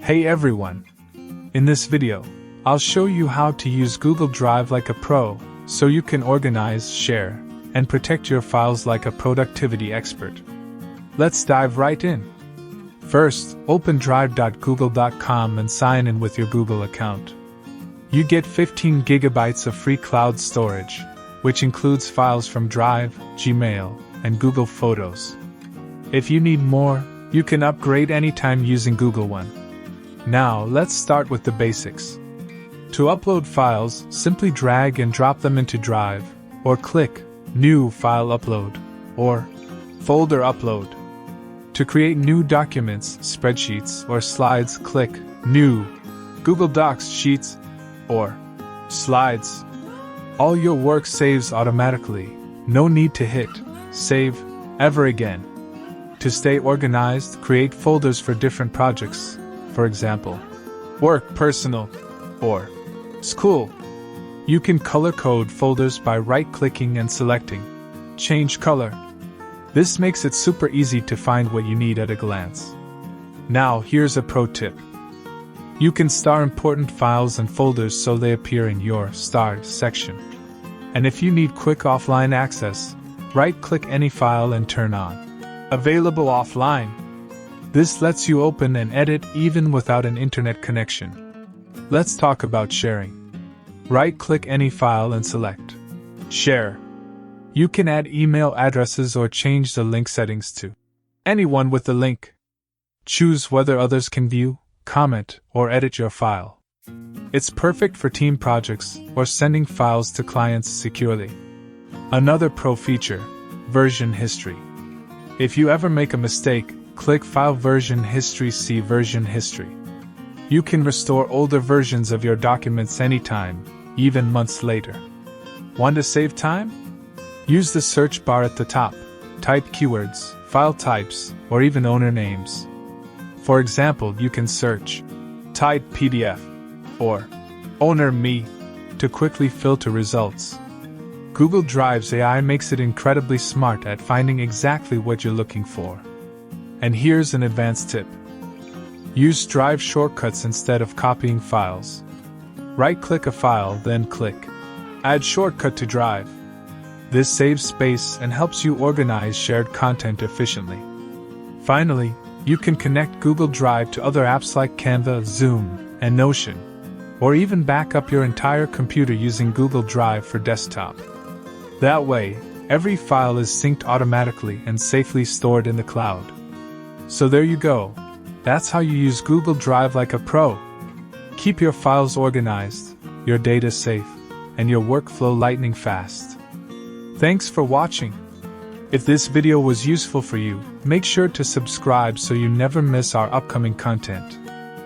Hey everyone! In this video, I'll show you how to use Google Drive like a pro, so you can organize, share, and protect your files like a productivity expert. Let's dive right in. First, open drive.google.com and sign in with your Google account. You get 15 gigabytes of free cloud storage, which includes files from Drive, Gmail, and Google Photos. If you need more, you can upgrade anytime using Google One. Now, let's start with the basics. To upload files, simply drag and drop them into Drive, or click New File Upload, or Folder Upload. To create new documents, spreadsheets, or slides, click New Google Docs, Sheets, or Slides. All your work saves automatically, no need to hit Save ever again. To stay organized, create folders for different projects, for example, Work, Personal, or School. You can color code folders by right-clicking and selecting Change Color. This makes it super easy to find what you need at a glance. Now, here's a pro tip. You can star important files and folders so they appear in your Starred section. And if you need quick offline access, right-click any file and turn on Available Offline. This lets you open and edit even without an internet connection. Let's talk about sharing. Right-click any file and select Share. You can add email addresses or change the link settings to anyone with the link. Choose whether others can view, comment, or edit your file. It's perfect for team projects or sending files to clients securely. Another pro feature, version history. If you ever make a mistake, click File Version History, see Version History. You can restore older versions of your documents anytime, even months later. Want to save time? Use the search bar at the top, type keywords, file types, or even owner names. For example, you can search Type PDF or Owner Me to quickly filter results. Google Drive's AI makes it incredibly smart at finding exactly what you're looking for. And here's an advanced tip. Use Drive shortcuts instead of copying files. Right-click a file, then click Add Shortcut to Drive. This saves space and helps you organize shared content efficiently. Finally, you can connect Google Drive to other apps like Canva, Zoom, and Notion, or even back up your entire computer using Google Drive for desktop. That way, every file is synced automatically and safely stored in the cloud. So there you go. That's how you use Google Drive like a pro. Keep your files organized, your data safe, and your workflow lightning fast. Thanks for watching. If this video was useful for you, make sure to subscribe so you never miss our upcoming content.